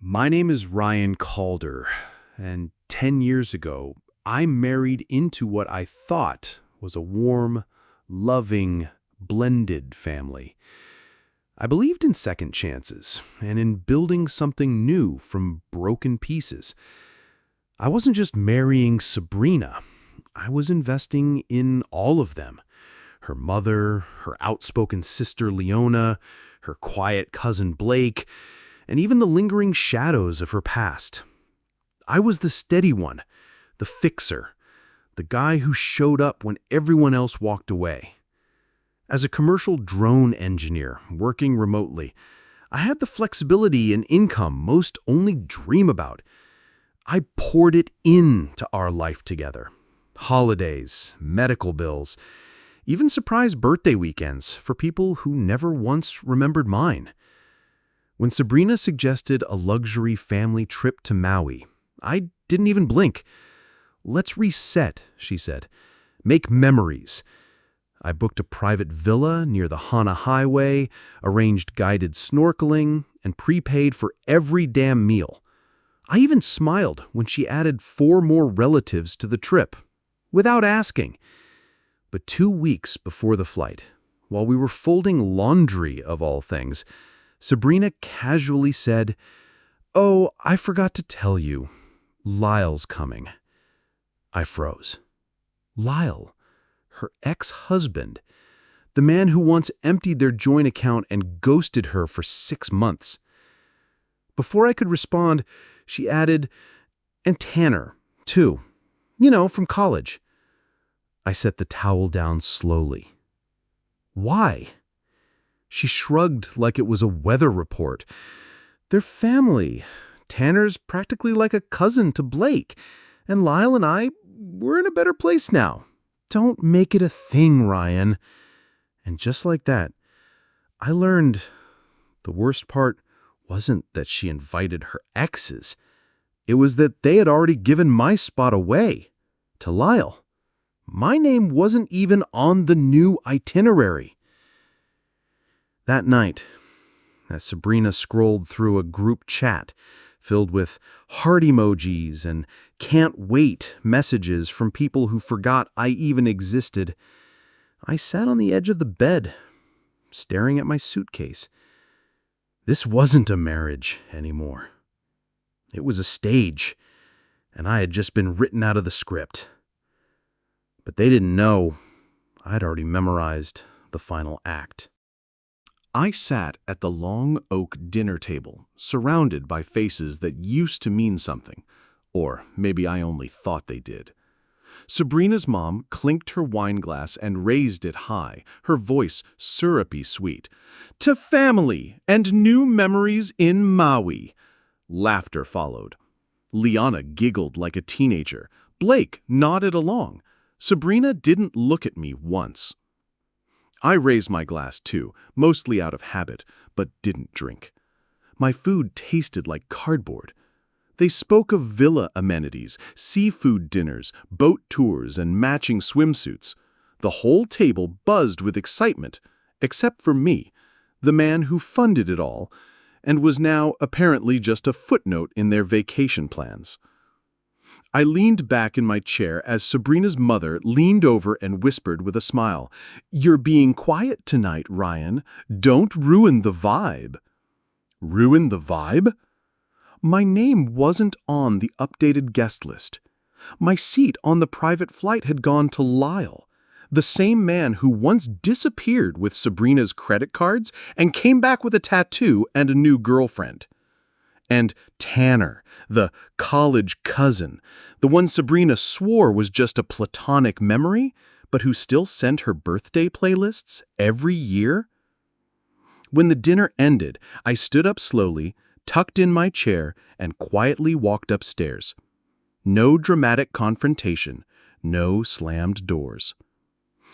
My name is Ryan Calder, and 10 years ago, I married into what I thought was a warm, loving, blended family. I believed in second chances and in building something new from broken pieces. I wasn't just marrying Sabrina. I was investing in all of them. Her mother, her outspoken sister Leona, her quiet cousin Blake, and even the lingering shadows of her past. I was the steady one, the fixer, the guy who showed up when everyone else walked away. As a commercial drone engineer working remotely, I had the flexibility and income most only dream about. I poured it into our life together. Holidays, medical bills, even surprise birthday weekends for people who never once remembered mine. When Sabrina suggested a luxury family trip to Maui, I didn't even blink. "Let's reset," she said. "Make memories." I booked a private villa near the Hana Highway, arranged guided snorkeling, and prepaid for every damn meal. I even smiled when she added 4 more relatives to the trip, without asking. But 2 weeks before the flight, while we were folding laundry of all things, Sabrina casually said, "Oh, I forgot to tell you. Lyle's coming." I froze. Lyle, her ex-husband, the man who once emptied their joint account and ghosted her for 6 months. Before I could respond, she added, "And Tanner, too. From college." I set the towel down slowly. "Why?" She shrugged like it was a weather report. "They're family. Tanner's practically like a cousin to Blake, and Lyle and we're in a better place now. Don't make it a thing, Ryan." And just like that, I learned the worst part wasn't that she invited her exes. It was that they had already given my spot away to Lyle. My name wasn't even on the new itinerary. That night, as Sabrina scrolled through a group chat filled with heart emojis and "can't wait" messages from people who forgot I even existed, I sat on the edge of the bed, staring at my suitcase. This wasn't a marriage anymore. It was a stage, and I had just been written out of the script. But they didn't know I'd already memorized the final act. I sat at the long oak dinner table, surrounded by faces that used to mean something, or maybe I only thought they did. Sabrina's mom clinked her wine glass and raised it high, her voice syrupy sweet. "To family and new memories in Maui." Laughter followed. Liana giggled like a teenager. Blake nodded along. Sabrina didn't look at me once. I raised my glass too, mostly out of habit, but didn't drink. My food tasted like cardboard. They spoke of villa amenities, seafood dinners, boat tours, and matching swimsuits. The whole table buzzed with excitement, except for me, the man who funded it all, and was now apparently just a footnote in their vacation plans. I leaned back in my chair as Sabrina's mother leaned over and whispered with a smile, "You're being quiet tonight, Ryan. Don't ruin the vibe." Ruin the vibe? My name wasn't on the updated guest list. My seat on the private flight had gone to Lyle, the same man who once disappeared with Sabrina's credit cards and came back with a tattoo and a new girlfriend. And Tanner, the college cousin, the one Sabrina swore was just a platonic memory, but who still sent her birthday playlists every year? When the dinner ended, I stood up slowly, tucked in my chair, and quietly walked upstairs. No dramatic confrontation, no slammed doors.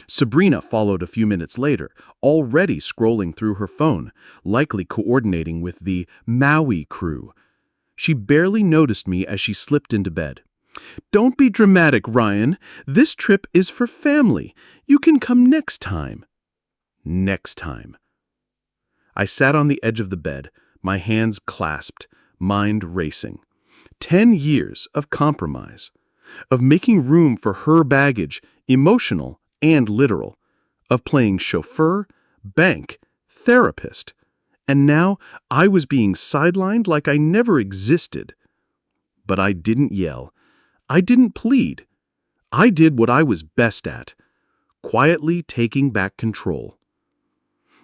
Sabrina followed a few minutes later, already scrolling through her phone, likely coordinating with the Maui crew. She barely noticed me as she slipped into bed. "Don't be dramatic, Ryan. This trip is for family. You can come next time." Next time. I sat on the edge of the bed, my hands clasped, mind racing. 10 years of compromise, of making room for her baggage, emotional and literal, of playing chauffeur, bank, therapist. And now I was being sidelined like I never existed. But I didn't yell. I didn't plead. I did what I was best at, quietly taking back control.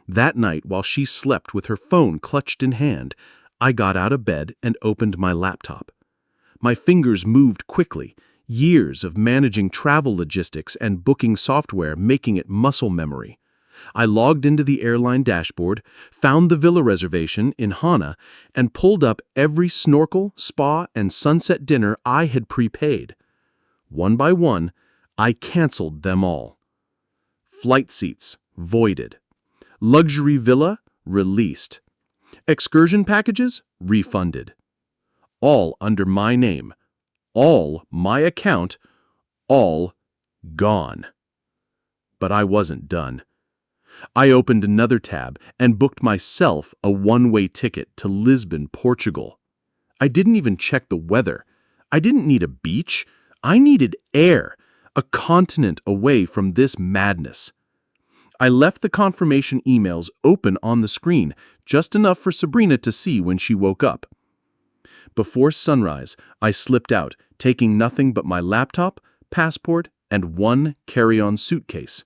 That night, while she slept with her phone clutched in hand, I got out of bed and opened my laptop. My fingers moved quickly, years of managing travel logistics and booking software making it muscle memory. I logged into the airline dashboard, found the villa reservation in Hana, and pulled up every snorkel, spa, and sunset dinner I had prepaid. One by one, I canceled them all. Flight seats, voided. Luxury villa, released. Excursion packages, refunded. All under my name. All my account. All gone. But I wasn't done. I opened another tab and booked myself a one-way ticket to Lisbon, Portugal. I didn't even check the weather. I didn't need a beach. I needed air, a continent away from this madness. I left the confirmation emails open on the screen, just enough for Sabrina to see when she woke up. Before sunrise, I slipped out, taking nothing but my laptop, passport, and one carry-on suitcase.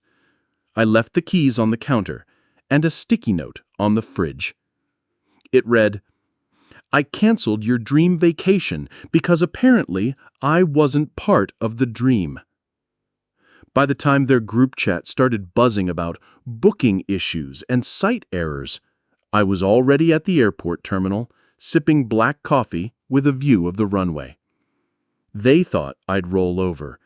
I left the keys on the counter and a sticky note on the fridge. It read, "I canceled your dream vacation because apparently I wasn't part of the dream." By the time their group chat started buzzing about booking issues and site errors, I was already at the airport terminal, sipping black coffee with a view of the runway. They thought I'd roll over,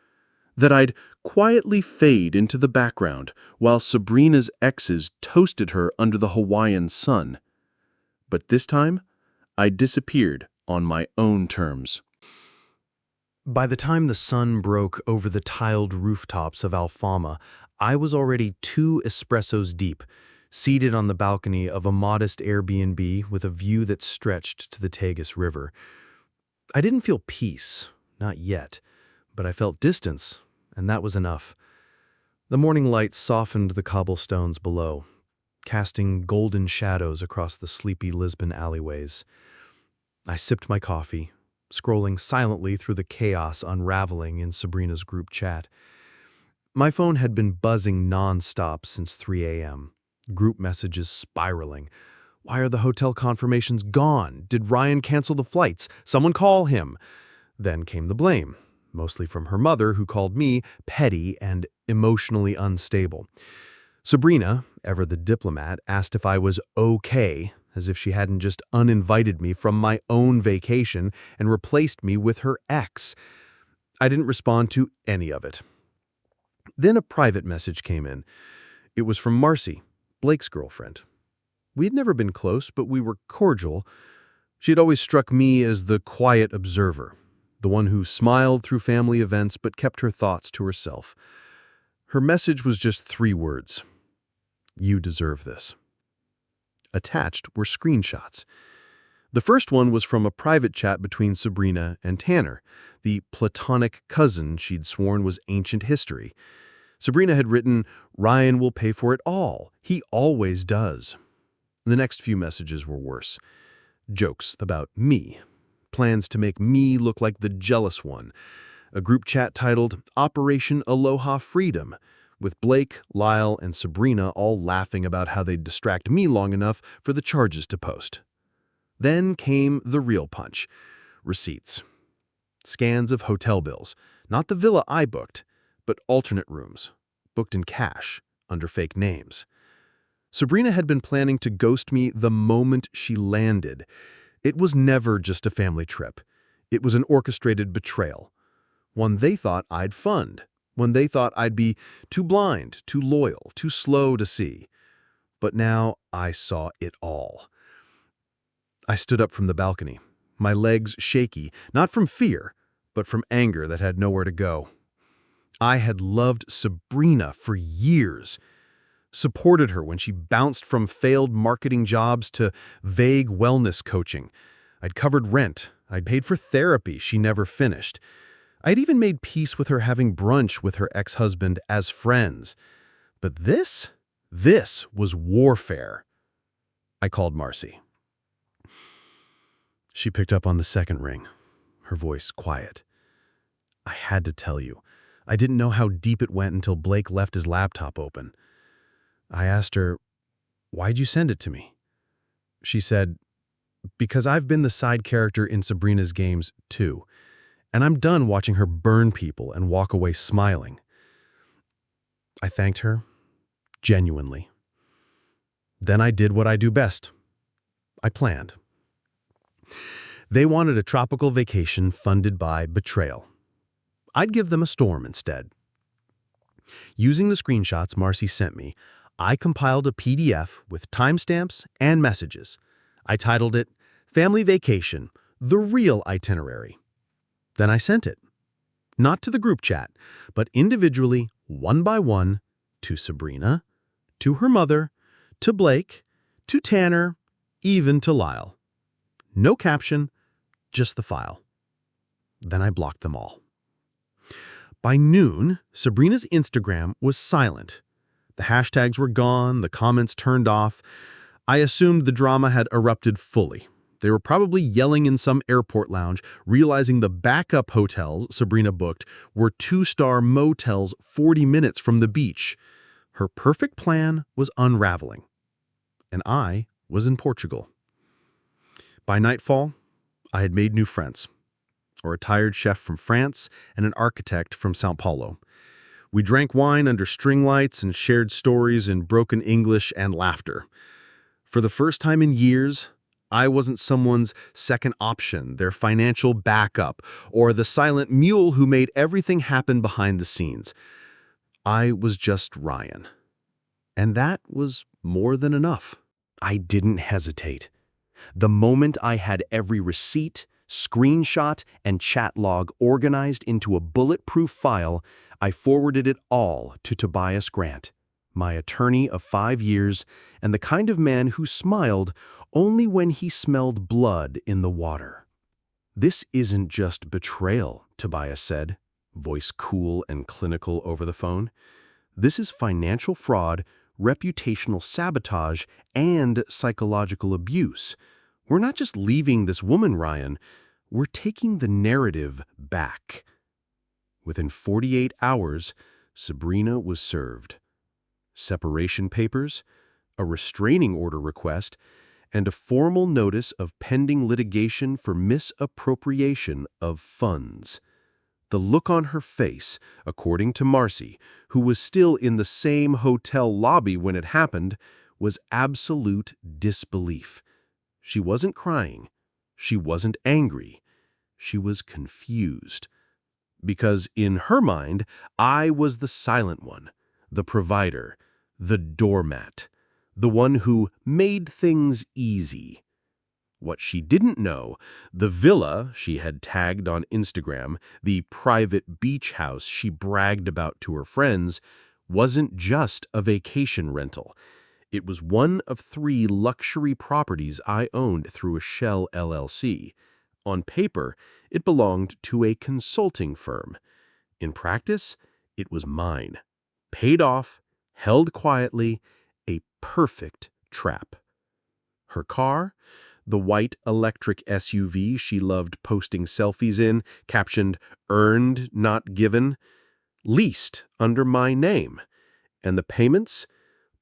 that I'd quietly fade into the background while Sabrina's exes toasted her under the Hawaiian sun. But this time, I disappeared on my own terms. By the time the sun broke over the tiled rooftops of Alfama, I was already 2 espressos deep, seated on the balcony of a modest Airbnb with a view that stretched to the Tagus River. I didn't feel peace, not yet, but I felt distance, and that was enough. The morning light softened the cobblestones below, casting golden shadows across the sleepy Lisbon alleyways. I sipped my coffee, scrolling silently through the chaos unraveling in Sabrina's group chat. My phone had been buzzing non-stop since 3 a.m., group messages spiraling. Why are the hotel confirmations gone? Did Ryan cancel the flights? Someone call him. Then came the blame, mostly from her mother, who called me petty and emotionally unstable. Sabrina, ever the diplomat, asked if I was okay, as if she hadn't just uninvited me from my own vacation and replaced me with her ex. I didn't respond to any of it. Then a private message came in. It was from Marcy, Blake's girlfriend. We had never been close, but we were cordial. She had always struck me as the quiet observer, the one who smiled through family events but kept her thoughts to herself. Her message was just 3 words. You deserve this. Attached were screenshots. The first one was from a private chat between Sabrina and Tanner, the platonic cousin she'd sworn was ancient history. Sabrina had written, "Ryan will pay for it all. He always does." The next few messages were worse. Jokes about me. Plans to make me look like the jealous one. A group chat titled Operation Aloha Freedom, with Blake, Lyle, and Sabrina all laughing about how they'd distract me long enough for the charges to post. Then came the real punch. Receipts. Scans of hotel bills. Not the villa I booked, but alternate rooms, booked in cash, under fake names. Sabrina had been planning to ghost me the moment she landed. It was never just a family trip. It was an orchestrated betrayal. One they thought I'd fund. One they thought I'd be too blind, too loyal, too slow to see. But now I saw it all. I stood up from the balcony, my legs shaky, not from fear, but from anger that had nowhere to go. I had loved Sabrina for years, supported her when she bounced from failed marketing jobs to vague wellness coaching, I'd covered rent. I'd paid for therapy she never finished. I'd even made peace with her having brunch with her ex-husband as friends. But this was warfare. I called Marcy. She picked up on the second ring, her voice quiet. I had to tell you. I didn't know how deep it went until Blake left his laptop open. I asked her, "Why'd you send it to me?" She said, "Because I've been the side character in Sabrina's games too, and I'm done watching her burn people and walk away smiling." I thanked her, genuinely. Then I did what I do best. I planned. They wanted a tropical vacation funded by Betrayal. I'd give them a storm instead. Using the screenshots Marcy sent me, I compiled a PDF with timestamps and messages. I titled it, "Family Vacation, the Real Itinerary." Then I sent it. Not to the group chat, but individually, one by one, to Sabrina, to her mother, to Blake, to Tanner, even to Lyle. No caption, just the file. Then I blocked them all. By noon, Sabrina's Instagram was silent. The hashtags were gone, the comments turned off. I assumed the drama had erupted fully. They were probably yelling in some airport lounge, realizing the backup hotels Sabrina booked were 2-star motels 40 minutes from the beach. Her perfect plan was unraveling. And I was in Portugal. By nightfall, I had made new friends. A retired chef from France and an architect from São Paulo. We drank wine under string lights and shared stories in broken English and laughter. For the first time in years, I wasn't someone's second option, their financial backup, or the silent mule who made everything happen behind the scenes. I was just Ryan. And that was more than enough. I didn't hesitate. The moment I had every receipt, screenshot, and chat log organized into a bulletproof file, I forwarded it all to Tobias Grant, my attorney of 5 years and the kind of man who smiled only when he smelled blood in the water. "This isn't just betrayal," Tobias said, voice cool and clinical over the phone. "This is financial fraud, reputational sabotage, and psychological abuse. We're not just leaving this woman, Ryan. We're taking the narrative back." Within 48 hours, Sabrina was served. Separation papers, a restraining order request, and a formal notice of pending litigation for misappropriation of funds. The look on her face, according to Marcy, who was still in the same hotel lobby when it happened, was absolute disbelief. She wasn't crying. She wasn't angry. She was confused. Because in her mind, I was the silent one, the provider, the doormat, the one who made things easy. What she didn't know, the villa she had tagged on Instagram, the private beach house she bragged about to her friends, wasn't just a vacation rental. It was one of 3 luxury properties I owned through a shell LLC. On paper, it belonged to a consulting firm. In practice, it was mine. Paid off, held quietly, a perfect trap. Her car, the white electric SUV she loved posting selfies in, captioned, "Earned, not given," leased under my name. And the payments?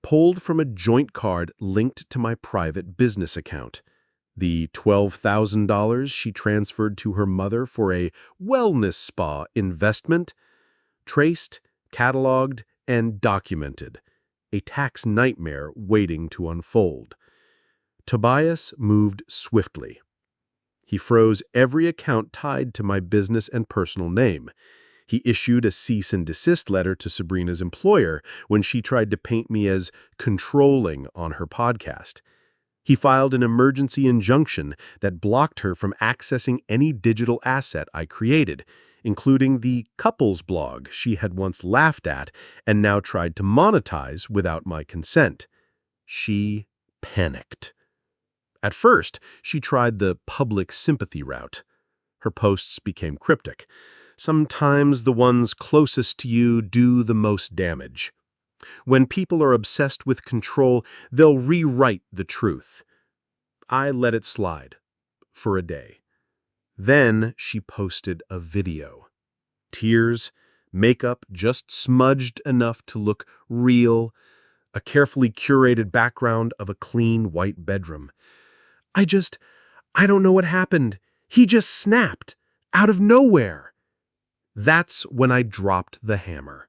Pulled from a joint card linked to my private business account. The $12,000 she transferred to her mother for a wellness spa investment? Traced, cataloged, and documented. A tax nightmare waiting to unfold. Tobias moved swiftly. He froze every account tied to my business and personal name. He issued a cease and desist letter to Sabrina's employer when she tried to paint me as controlling on her podcast. He filed an emergency injunction that blocked her from accessing any digital asset I created, including the couples blog she had once laughed at and now tried to monetize without my consent. She panicked. At first, she tried the public sympathy route. Her posts became cryptic. Sometimes the ones closest to you do the most damage. When people are obsessed with control, they'll rewrite the truth. I let it slide for a day. Then she posted a video. Tears, makeup just smudged enough to look real, a carefully curated background of a clean white bedroom. I don't know what happened. He just snapped, out of nowhere. That's when I dropped the hammer.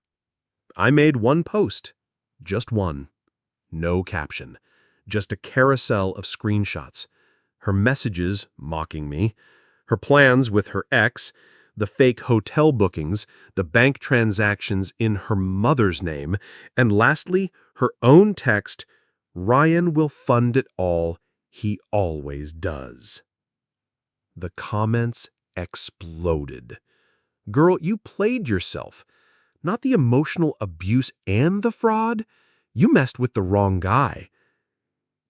I made one post, just one. No caption, just a carousel of screenshots. Her messages mocking me, her plans with her ex, the fake hotel bookings, the bank transactions in her mother's name, and lastly, her own text, "Ryan will fund it all. He always does." The comments exploded. Girl, you played yourself. Not the emotional abuse and the fraud. You messed with the wrong guy.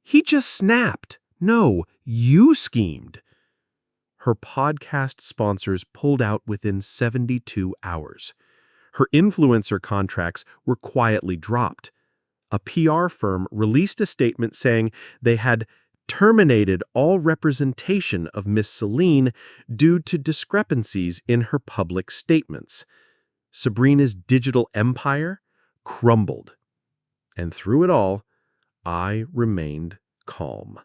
He just snapped. No, you schemed. Her podcast sponsors pulled out within 72 hours. Her influencer contracts were quietly dropped. A PR firm released a statement saying they had terminated all representation of Miss Celine due to discrepancies in her public statements. Sabrina's digital empire crumbled. And through it all, I remained calm.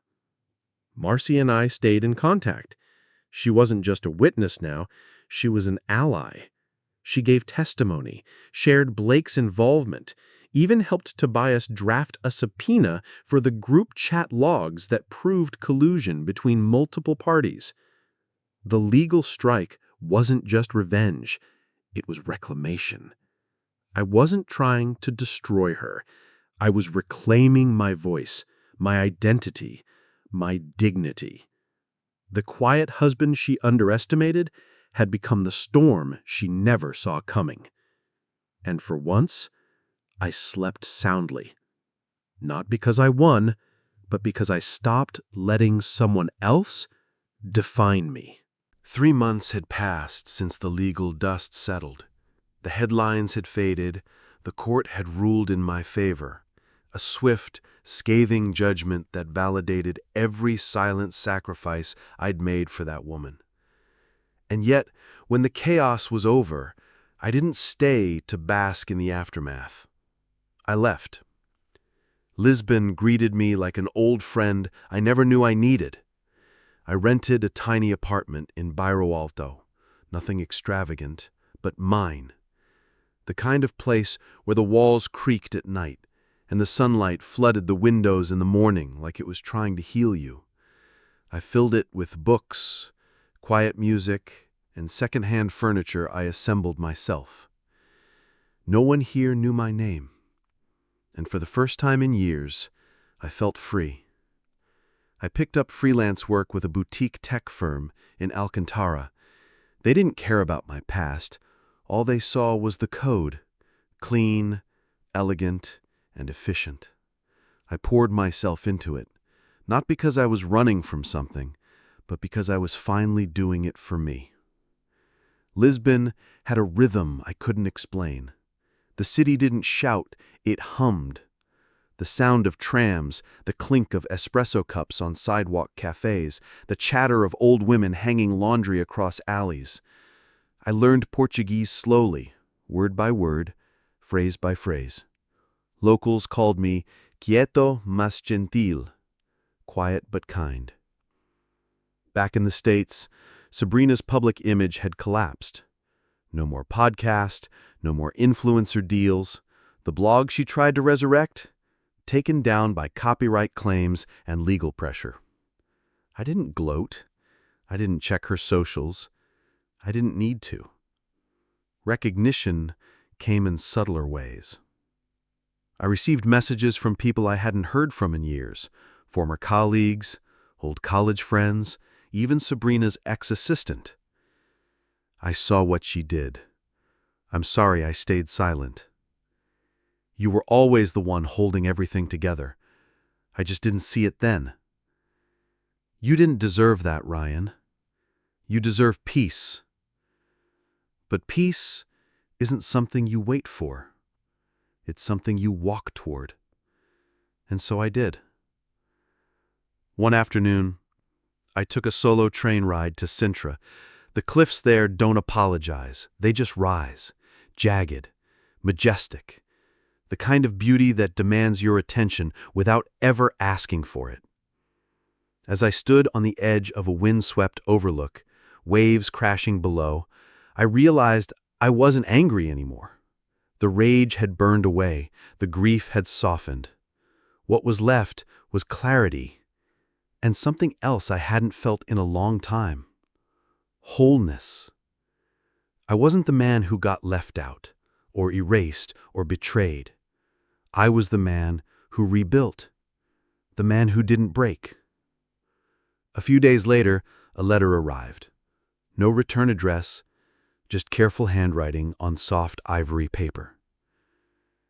Marcy and I stayed in contact. She wasn't just a witness now, she was an ally. She gave testimony, shared Blake's involvement, even helped Tobias draft a subpoena for the group chat logs that proved collusion between multiple parties. The legal strike wasn't just revenge, it was reclamation. I wasn't trying to destroy her. I was reclaiming my voice, my identity, my dignity. The quiet husband she underestimated had become the storm she never saw coming. And for once, I slept soundly. Not because I won, but because I stopped letting someone else define me. 3 months had passed since the legal dust settled. The headlines had faded, the court had ruled in my favor. A swift, scathing judgment that validated every silent sacrifice I'd made for that woman. And yet, when the chaos was over, I didn't stay to bask in the aftermath. I left. Lisbon greeted me like an old friend I never knew I needed. I rented a tiny apartment in Bairro Alto, nothing extravagant, but mine. The kind of place where the walls creaked at night, and the sunlight flooded the windows in the morning like it was trying to heal you. I filled it with books, quiet music, and second-hand furniture I assembled myself. No one here knew my name, and for the first time in years, I felt free. I picked up freelance work with a boutique tech firm in Alcantara. They didn't care about my past. All they saw was the code, clean, elegant, and efficient. I poured myself into it, not because I was running from something, but because I was finally doing it for me. Lisbon had a rhythm I couldn't explain. The city didn't shout, it hummed. The sound of trams, the clink of espresso cups on sidewalk cafes, the chatter of old women hanging laundry across alleys. I learned Portuguese slowly, word by word, phrase by phrase. Locals called me quieto mas gentil, quiet but kind. Back in the States, Sabrina's public image had collapsed. No more podcast, no more influencer deals. The blog she tried to resurrect, taken down by copyright claims and legal pressure. I didn't gloat. I didn't check her socials. I didn't need to. Recognition came in subtler ways. I received messages from people I hadn't heard from in years, former colleagues, old college friends, even Sabrina's ex-assistant. I saw what she did. I'm sorry I stayed silent. You were always the one holding everything together. I just didn't see it then. You didn't deserve that, Ryan. You deserve peace. But peace isn't something you wait for. It's something you walk toward. And so I did. One afternoon, I took a solo train ride to Sintra. The cliffs there don't apologize. They just rise, jagged, majestic, the kind of beauty that demands your attention without ever asking for it. As I stood on the edge of a windswept overlook, waves crashing below, I realized I wasn't angry anymore. The rage had burned away, the grief had softened. What was left was clarity, and something else I hadn't felt in a long time. Wholeness. I wasn't the man who got left out, or erased, or betrayed. I was the man who rebuilt, the man who didn't break. A few days later, a letter arrived. No return address, just careful handwriting on soft ivory paper.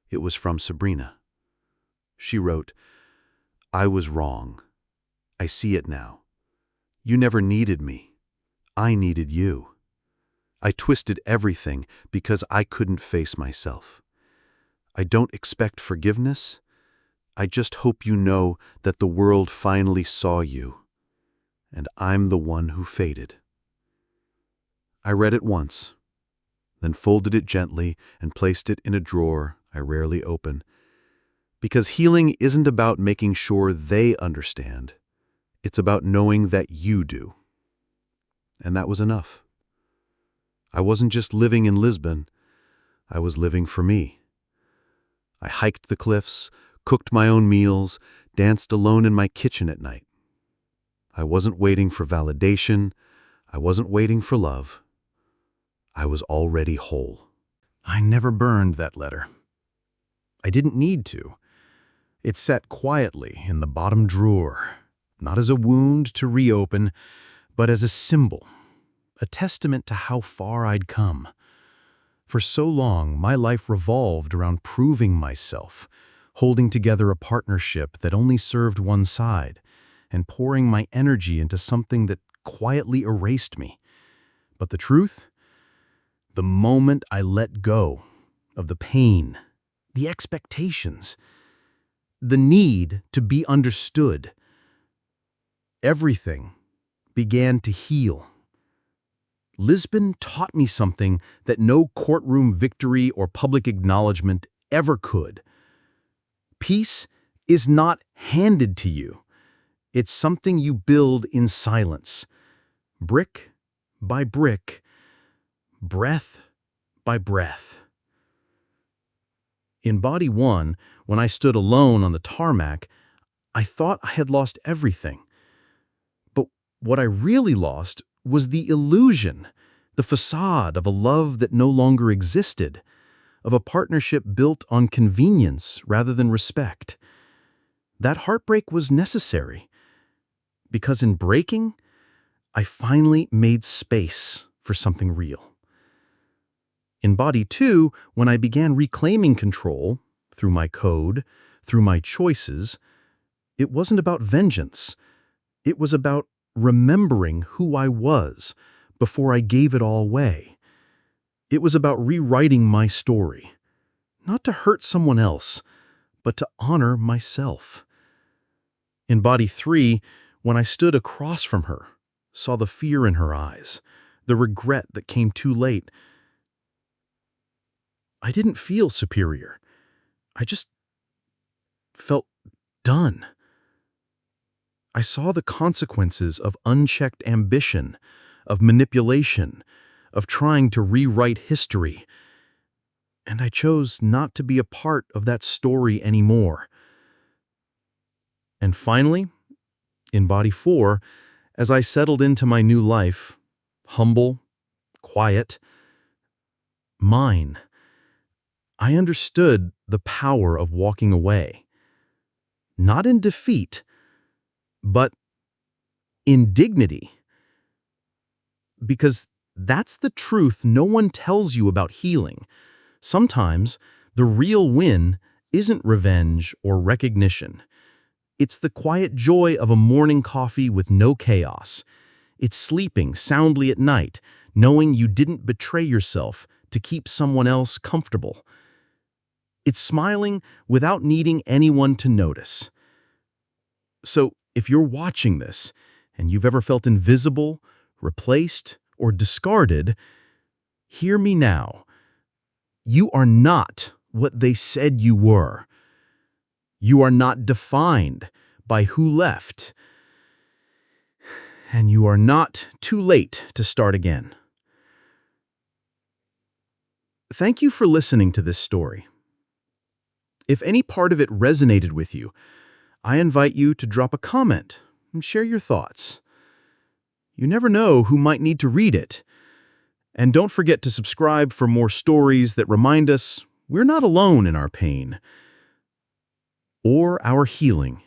It was from Sabrina. She wrote, "I was wrong. I see it now. You never needed me. I needed you. I twisted everything because I couldn't face myself. I don't expect forgiveness. I just hope you know that the world finally saw you, and I'm the one who faded." I read it once, then folded it gently and placed it in a drawer I rarely open, because healing isn't about making sure they understand. It's about knowing that you do. And that was enough. I wasn't just living in Lisbon, I was living for me. I hiked the cliffs, cooked my own meals, danced alone in my kitchen at night. I wasn't waiting for validation, I wasn't waiting for love. I was already whole. I never burned that letter. I didn't need to. It sat quietly in the bottom drawer, not as a wound to reopen, but as a symbol, a testament to how far I'd come. For so long, my life revolved around proving myself, holding together a partnership that only served one side, and pouring my energy into something that quietly erased me. But the truth? The moment I let go of the pain, the expectations, the need to be understood, everything began to heal. Lisbon taught me something that no courtroom victory or public acknowledgement ever could. Peace is not handed to you. It's something you build in silence, brick by brick, breath by breath. In Body 1, when I stood alone on the tarmac, I thought I had lost everything. But what I really lost was the illusion, the facade of a love that no longer existed, of a partnership built on convenience rather than respect. That heartbreak was necessary, because in breaking, I finally made space for something real. In Body 2, when I began reclaiming control, through my code, through my choices, it wasn't about vengeance. It was about remembering who I was before I gave it all away. It was about rewriting my story, not to hurt someone else, but to honor myself. In Body 3, when I stood across from her, saw the fear in her eyes, the regret that came too late, I didn't feel superior. I just felt done. I saw the consequences of unchecked ambition, of manipulation, of trying to rewrite history. And I chose not to be a part of that story anymore. And finally, in Body 4, as I settled into my new life, humble, quiet, mine, I understood the power of walking away. Not in defeat, but in dignity. Because that's the truth no one tells you about healing. Sometimes the real win isn't revenge or recognition. It's the quiet joy of a morning coffee with no chaos. It's sleeping soundly at night, knowing you didn't betray yourself to keep someone else comfortable. It's smiling without needing anyone to notice. So, if you're watching this, and you've ever felt invisible, replaced, or discarded, hear me now. You are not what they said you were. You are not defined by who left. And you are not too late to start again. Thank you for listening to this story. If any part of it resonated with you, I invite you to drop a comment and share your thoughts. You never know who might need to read it. And don't forget to subscribe for more stories that remind us we're not alone in our pain or our healing.